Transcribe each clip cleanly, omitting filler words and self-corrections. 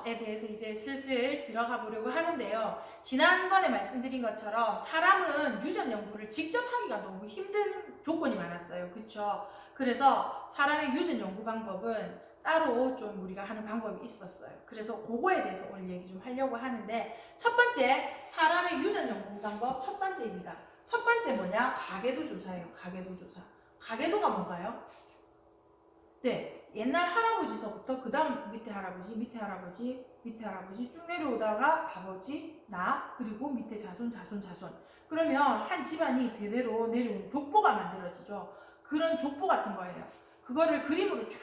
방법에 대해서 이제 슬슬 들어가 보려고 하는데요. 지난번에 말씀드린 것처럼 사람은 유전 연구를 직접 하기가 너무 힘든 조건이 많았어요. 그렇죠? 그래서 사람의 유전 연구 방법은 따로 좀 우리가 하는 방법이 있었어요. 그래서 그거에 대해서 오늘 얘기 좀 하려고 하는데, 첫 번째 사람의 유전 연구 방법 첫 번째입니다. 첫 번째 뭐냐? 가계도 조사예요. 가계도 조사. 가계도가 뭔가요? 네, 옛날 할아버지서부터 그 다음 밑에 할아버지, 밑에 할아버지, 밑에 할아버지 쭉 내려오다가 아버지, 나, 그리고 밑에 자손, 자손, 자손. 그러면 한 집안이 대대로 내려오는 족보가 만들어지죠. 그런 족보 같은 거예요. 그거를 그림으로 쫙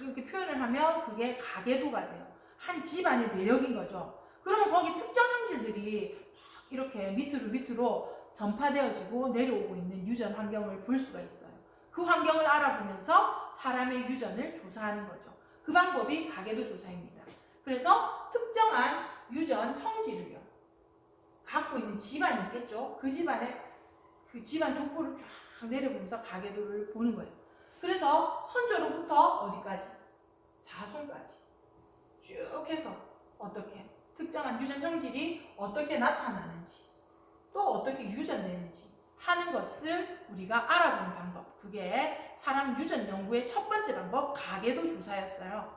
이렇게 표현을 하면 그게 가계도가 돼요. 한 집안의 내력인 거죠. 그러면 거기 특정 형질들이 막 이렇게 밑으로 밑으로 전파되어지고 내려오고 있는 유전 환경을 볼 수가 있어요. 그 환경을 알아보면서 사람의 유전을 조사하는 거죠. 그 방법이 가계도 조사입니다. 그래서 특정한 유전 형질을요, 갖고 있는 집안이 있겠죠. 그 집안의 그 집안 족보를 쫙 내려보면서 가계도를 보는 거예요. 그래서 선조로부터 어디까지? 자손까지 쭉 해서 어떻게 특정한 유전 형질이 어떻게 나타나는지 또 어떻게 유전되는지 하는 것을 우리가 알아보는 방법, 그게 사람 유전 연구의 첫 번째 방법, 가계도 조사였어요.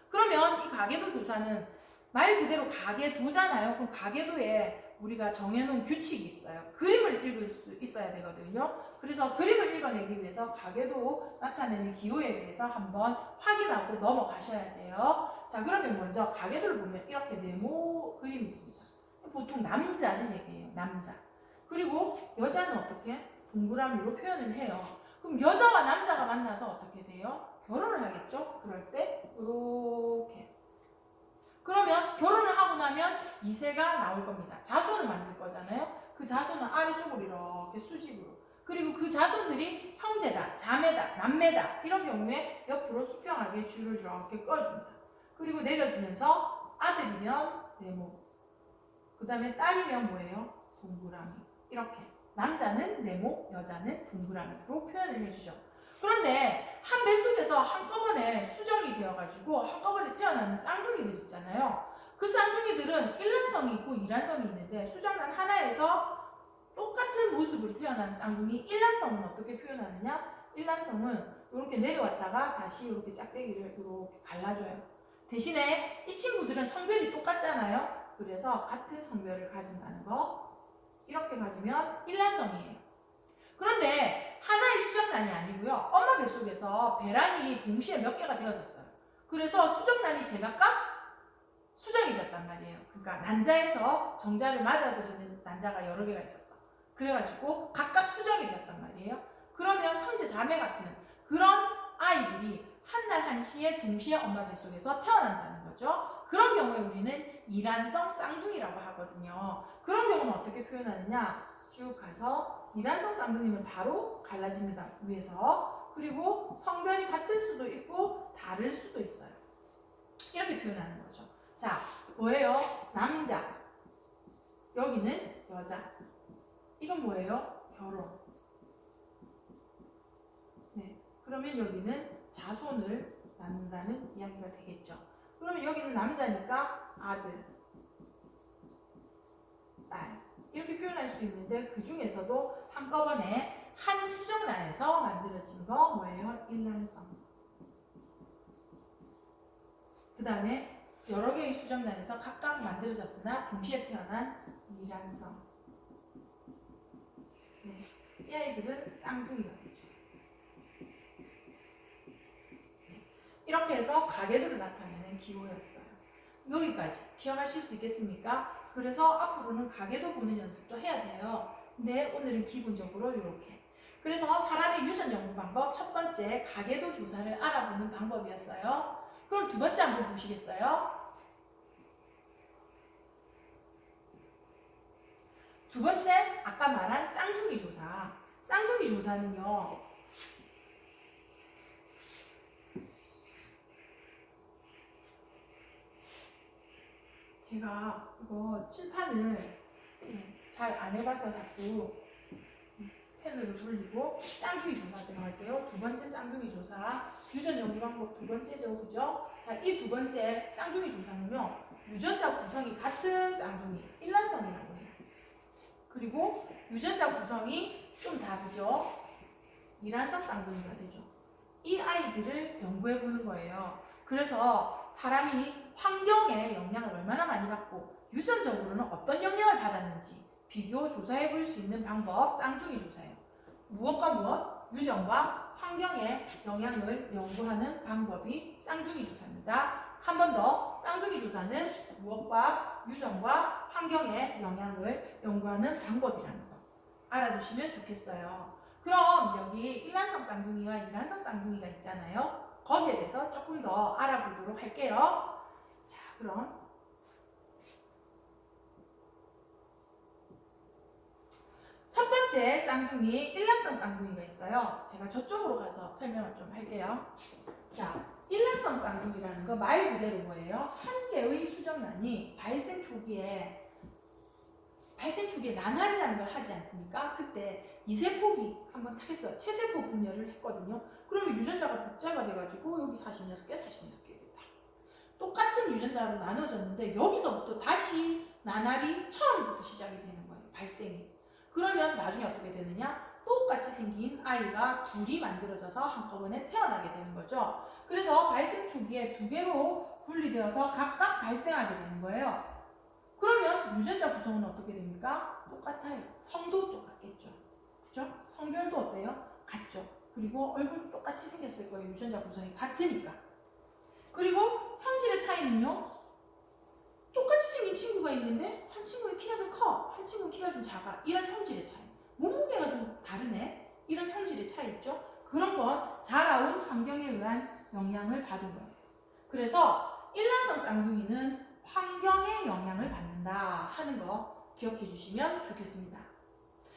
그러면 이 가계도 조사는 말 그대로 가계도잖아요. 그럼 가계도에 우리가 정해놓은 규칙이 있어요. 그림을 읽을 수 있어야 되거든요. 그래서 그림을 읽어내기 위해서 가계도 나타내는 기호에 대해서 한번 확인하고 넘어가셔야 돼요. 자, 그러면 먼저 가계도를 보면 이렇게 네모 그림이 있습니다. 보통 남자를 얘기해요. 남자. 그리고 여자는 어떻게? 동그라미로 표현을 해요. 그럼 여자와 남자가 만나서 어떻게 돼요? 결혼을 하겠죠? 그럴 때 이렇게. 그러면 결혼을 하고 나면 2세가 나올 겁니다. 자손을 만들 거잖아요. 그 자손은 아래쪽으로 이렇게 수직으로. 그리고 그 자손들이 형제다, 자매다, 남매다 이런 경우에 옆으로 수평하게 줄을 이렇게 꺼줍니다. 그리고 내려주면서 아들이면 네모, 그 다음에 딸이면 뭐예요? 동그라미. 이렇게 남자는 네모, 여자는 동그라미로 표현을 해주죠. 그런데 한 뱃속에서 한꺼번에 수정이 되어가지고 한꺼번에 태어나는 쌍둥이들 있잖아요. 그 쌍둥이들은 일란성이 있고 이란성이 있는데 수정란 하나에서 똑같은 모습으로 태어나는 쌍둥이 일란성은 어떻게 표현하느냐? 일란성은 이렇게 내려왔다가 다시 이렇게 짝대기를 이렇게 갈라줘요. 대신에 이 친구들은 성별이 똑같잖아요. 그래서 같은 성별을 가진다는 거, 이렇게 가지면 일란성이에요. 그런데 하나의 수정란이 아니고요. 엄마 뱃속에서 배란이 동시에 몇 개가 되어졌어요. 그래서 수정란이 제각각 수정이 됐단 말이에요. 그러니까 난자에서 정자를 맞아들이는 난자가 여러 개가 있었어. 그래가지고 각각 수정이 되었단 말이에요. 그러면 형제 자매 같은 그런 아이들이 한날 한시에 동시에 엄마 뱃속에서 태어난다는 거죠. 그런 경우에 우리는 이란성 쌍둥이라고 하거든요. 그런 경우는 어떻게 표현하느냐? 쭉 가서 이란성 쌍둥이는 바로 갈라집니다. 위에서. 그리고 성별이 같을 수도 있고 다를 수도 있어요. 이렇게 표현하는 거죠. 자, 뭐예요? 남자. 여기는 여자. 이건 뭐예요? 결혼. 네. 그러면 여기는 자손을 낳는다는 이야기가 되겠죠. 그러면 여기는 남자니까 아들, 딸. 이렇게 표현할 수 있는데 그 중에서도 한꺼번에 한 수정란에서 만들어진 거 뭐예요? 일란성. 그 다음에 여러 개의 수정란에서 각각 만들어졌으나 동시에 태어난 이란성. 네. 이 아이들은 쌍둥이가 되죠. 이렇게 해서 가계도를 나타내는 기호였어요. 여기까지 기억하실 수 있겠습니까? 그래서 앞으로는 가계도 보는 연습도 해야 돼요. 근데 오늘은 기본적으로 이렇게. 그래서 사람의 유전 연구 방법 첫 번째 가계도 조사를 알아보는 방법이었어요. 그럼 두 번째 한번 보시겠어요? 두 번째 아까 말한 쌍둥이 조사. 쌍둥이 조사는요. 제가 이거 칠판을 잘 안 해봐서 자꾸 펜으로 돌리고 쌍둥이 조사 들어갈게요. 두 번째 쌍둥이 조사, 유전 연구 방법 두 번째죠, 그죠? 자, 이 두 번째 쌍둥이 조사는요, 유전자 구성이 같은 쌍둥이, 일란성이라고 해요. 그리고 유전자 구성이 좀 다르죠. 이란성 쌍둥이가 되죠. 이 아이들을 연구해 보는 거예요. 그래서 사람이 환경에 영향을 얼마나 많이 받고 유전적으로는 어떤 영향을 받았는지 비교 조사해 볼 수 있는 방법, 쌍둥이 조사예요. 무엇과 무엇? 유전과 환경의 영향을 연구하는 방법이 쌍둥이 조사입니다. 한 번 더, 쌍둥이 조사는 무엇과 유전과 환경의 영향을 연구하는 방법이라는 거 알아두시면 좋겠어요. 그럼 여기 일란성 쌍둥이와 이란성 쌍둥이가 있잖아요. 거기에 대해서 조금 더 알아보도록 할게요. 자, 그럼 첫 번째 쌍둥이, 일란성 쌍둥이가 있어요. 제가 저쪽으로 가서 설명을 좀 할게요. 자, 일란성 쌍둥이라는 거 말 그대로 뭐예요? 한 개의 수정란이 발생 초기에 난할이라는 걸 하지 않습니까? 그때 이세포기 한번 딱 했어요. 체세포 분열을 했거든요. 그러면 유전자가 복제가 돼가지고 여기 46개, 46개 됐다. 똑같은 유전자로 나눠졌는데 여기서부터 다시 나날이 처음부터 시작이 되는 거예요. 발생이. 그러면 나중에 어떻게 되느냐? 똑같이 생긴 아이가 둘이 만들어져서 한꺼번에 태어나게 되는 거죠. 그래서 발생 초기에 두 개로 분리되어서 각각 발생하게 되는 거예요. 그러면 유전자 구성은 어떻게 됩니까? 똑같아요. 성도 똑같겠죠. 그죠? 성별도 어때요? 같죠. 그리고 얼굴도 똑같이 생겼을 거예요. 유전자 구성이 같으니까. 그리고 형질의 차이는요. 똑같이 생긴 친구가 있는데 한 친구의 키가 좀 커, 한 친구의 키가 좀 작아. 이런 형질의 차이. 몸무게가 좀 다르네. 이런 형질의 차이 있죠. 그런 건 자라온 환경에 의한 영향을 받은 거예요. 그래서 일란성 쌍둥이는 환경의 영향을 받는다 하는 거 기억해 주시면 좋겠습니다.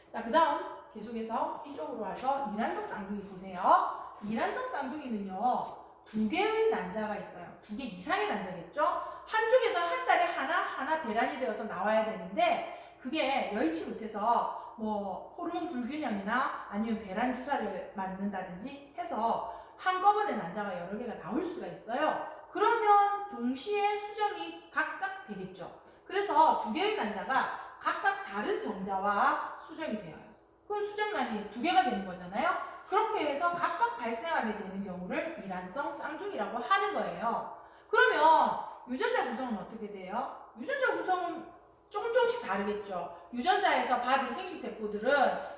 자, 그 다음 계속해서 이쪽으로 와서 이란성 쌍둥이 보세요. 이란성 쌍둥이는요, 두 개의 난자가 있어요. 두 개 이상의 난자겠죠? 한쪽에서 한 달에 하나 배란이 되어서 나와야 되는데 그게 여의치 못해서 뭐 호르몬 불균형이나 아니면 배란 주사를 맞는다든지 해서 한꺼번에 난자가 여러 개가 나올 수가 있어요. 그러면 동시에 수정이 각각 되겠죠. 그래서 두 개의 난자가 각각 다른 정자와 수정이 돼요. 그럼 수정란이 두 개가 되는 거잖아요. 그렇게 해서 각각 발생하게 되는 경우를 이란성 쌍둥이라고 하는 거예요. 그러면 유전자 구성은 어떻게 돼요? 유전자 구성은 조금씩 다르겠죠. 유전자에서 받은 생식세포들은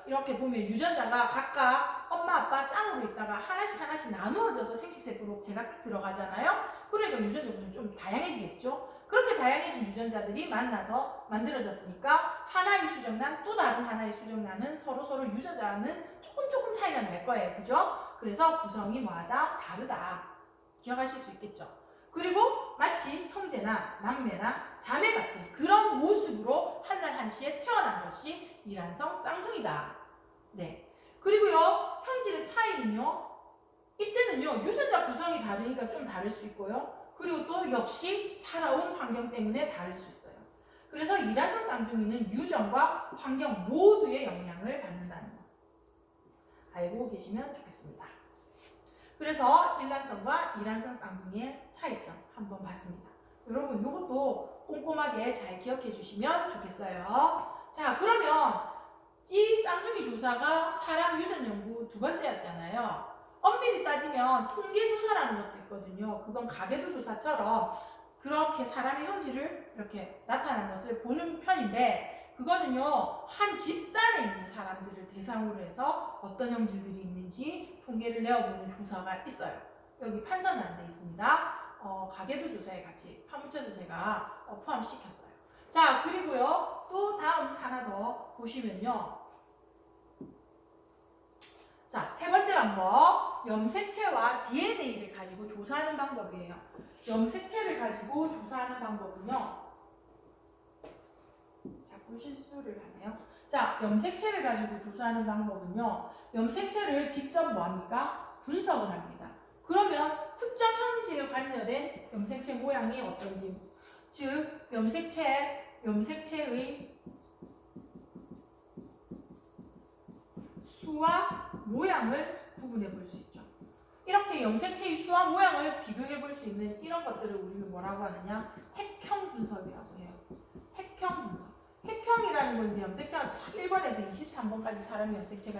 이렇게 보면 유전자가 각각 엄마 아빠 쌍으로 있다가 하나씩 나누어져서 생식세포로 제각각 들어가잖아요. 그러니까 유전자 구성이 좀 다양해지겠죠. 그렇게 다양해진 유전자들이 만나서 만들어졌으니까 하나의 수정란 또 다른 하나의 수정란은 서로 유전자는 조금 차이가 날 거예요. 그죠? 그래서 구성이 뭐하다? 다르다. 기억하실 수 있겠죠. 그리고 마치 형제나 남매나 자매 같은 그런 모습으로 한날 한시에 태어난 것이 이란성 쌍둥이다. 네. 그리고요, 형질의 차이는요, 이때는요, 유전자 구성이 다르니까 좀 다를 수 있고요. 그리고 또 역시 살아온 환경 때문에 다를 수 있어요. 그래서 이란성 쌍둥이는 유전과 환경 모두의 영향을 받는다는 거 알고 계시면 좋겠습니다. 그래서 일란성과 이란성 쌍둥이의 차이점 한번 봤습니다. 여러분 이것도 꼼꼼하게 잘 기억해 주시면 좋겠어요. 자, 그러면 이 쌍둥이 조사가 사람 유전 연구 두 번째였잖아요. 엄밀히 따지면 통계 조사라는 것도 있거든요. 그건 가계도 조사처럼 그렇게 사람의 형질을 이렇게 나타난 것을 보는 편인데 그거는요, 한 집단에 있는 사람들을 대상으로 해서 어떤 형질들이 있는지 통계를 내어보는 조사가 있어요. 여기 판서는 안 돼 있습니다. 가계도 조사에 같이 파묻혀서 제가 포함시켰어요. 자, 그리고요, 또 다음 하나 더 보시면요. 자, 세 번째 방법, 염색체와 DNA를 가지고 조사하는 방법이에요. 염색체를 가지고 조사하는 방법은요. 자꾸 실수를 하네요. 자, 염색체를 가지고 조사하는 방법은요. 염색체를 직접 뭐합니까? 분석을 합니다. 그러면 특정 형질에 관련된 염색체 모양이 어떤지, 즉 염색체의 수와 모양을 구분해 볼 수 있죠. 이렇게 염색체의 수와 모양을 비교해 볼 수 있는 이런 것들을 우리는 뭐라고 하느냐? 핵형 분석이라고 해요. 핵형 분석. 핵형이라는 건 이제 염색체가 쫙 1번에서 23번까지 사람의 염색체가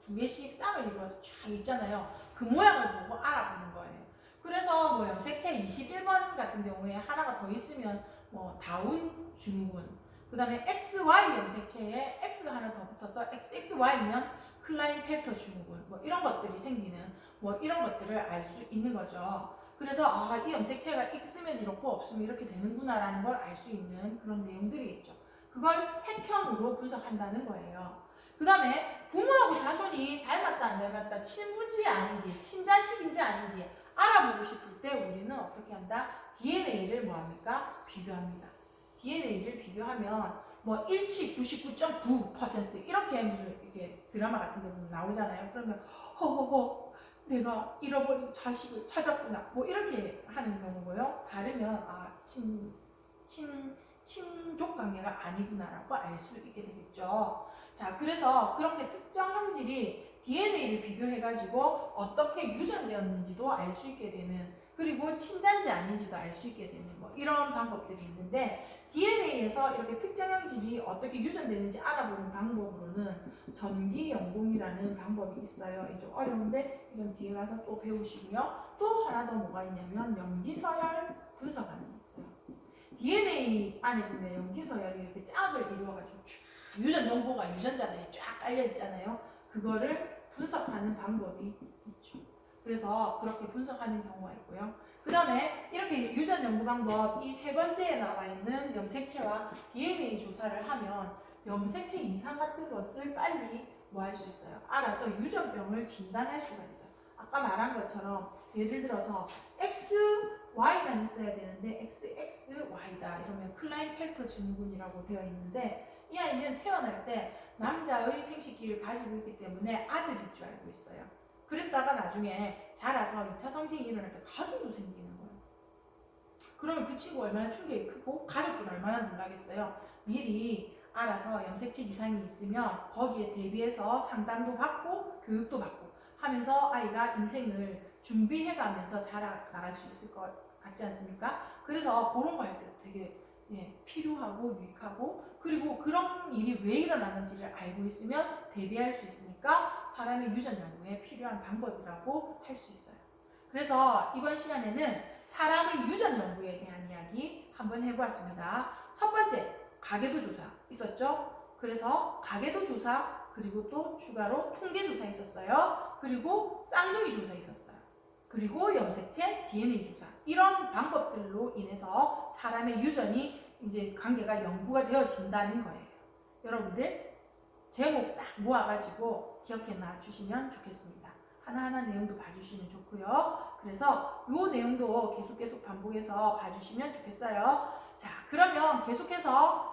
두 개씩 쌍을 이루어서 쫙 있잖아요. 그 모양을 보고 알아보는 거예요. 그래서 뭐 염색체 21번 같은 경우에 하나가 더 있으면 뭐 다운 증후군, 그 다음에 XY 염색체에 X가 하나 더 붙어서 XXY면 클라인펠터 증후군, 뭐 이런 것들이 생기는 뭐 이런 것들을 알 수 있는 거죠. 그래서 아, 이 염색체가 있으면 이렇고 없으면 이렇게 되는구나라는 걸 알 수 있는 그런 내용들이겠죠. 그걸 핵형으로 분석한다는 거예요. 그 다음에 부모하고 자손이 닮았다 안 닮았다, 친부인지 아닌지, 친자식인지 아닌지 알아보고 싶을 때 우리는 어떻게 한다? DNA를 뭐합니까? 비교합니다. DNA를 비교하면 뭐 일치 99.9% 이렇게 무슨 이게 드라마 같은 데 보면 나오잖아요. 그러면 허허허 내가 잃어버린 자식을 찾았구나 뭐 이렇게 하는 경우고요. 다르면 아 친족 관계가 아니구나라고 알 수 있게 되겠죠. 자, 그래서 그렇게 특정 형질이 DNA를 비교해가지고 어떻게 유전되었는지도 알 수 있게 되는, 그리고 친자인지 아닌지도 알 수 있게 되는 뭐 이런 방법들이 있는데, DNA에서 이렇게 특정 형질이 어떻게 유전되는지 알아보는 방법으로는 전기연공이라는 방법이 있어요. 이게 좀 어려운데 이건 뒤에 가서 또 배우시고요. 또 하나 더 뭐가 있냐면 염기서열 분석하는 게 있어요. DNA 안에 보면 염기서열이 이렇게 짝을 이루어가지고 유전 정보가 유전자들이 쫙 깔려 있잖아요. 그거를 분석하는 방법이 있죠. 그래서 그렇게 분석하는 경우가 있고요. 그 다음에 이렇게 유전 연구 방법 이 세 번째에 나와 있는 염색체와 DNA 조사를 하면 염색체 이상 같은 것을 빨리 뭐 할 수 있어요? 알아서 유전병을 진단할 수가 있어요. 아까 말한 것처럼 예를 들어서 XY만 있어야 되는데 XXY다 이러면 클라인펠터 증후군이라고 되어 있는데, 이 아이는 태어날 때 남자의 생식기를 가지고 있기 때문에 아들일 줄 알고 있어요. 그랬다가 나중에 자라서 2차 성징이 일어날 때 가슴도 생기는 거예요. 그러면 그 친구 얼마나 충격이 크고 가족들 얼마나 놀라겠어요. 미리 알아서 염색체 이상이 있으면 거기에 대비해서 상담도 받고 교육도 받고 하면서 아이가 인생을 준비해가면서 자라나갈 수 있을 것 같지 않습니까? 그래서 그런 거 할 때 되게 필요하고 유익하고, 그리고 그런 일이 왜 일어나는지를 알고 있으면 대비할 수 있으니까 사람의 유전 연구에 필요한 방법이라고 할 수 있어요. 그래서 이번 시간에는 사람의 유전 연구에 대한 이야기 한번 해보았습니다. 첫 번째, 가계도 조사 있었죠? 그래서 가계도 조사, 그리고 또 추가로 통계 조사 있었어요. 그리고 쌍둥이 조사 있었어요. 그리고 염색체 DNA 조사, 이런 방법들로 인해서 사람의 유전이 이제 관계가 연구가 되어진다는 거예요. 여러분들 제목 딱 모아가지고 기억해 놔주시면 좋겠습니다. 하나하나 내용도 봐주시면 좋고요. 그래서 이 내용도 계속 반복해서 봐주시면 좋겠어요. 자, 그러면 계속해서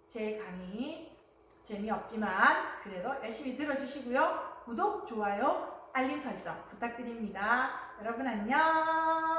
제 강의 재미없지만 그래도 열심히 들어주시고요. 구독, 좋아요, 알림 설정 부탁드립니다. 여러분 안녕.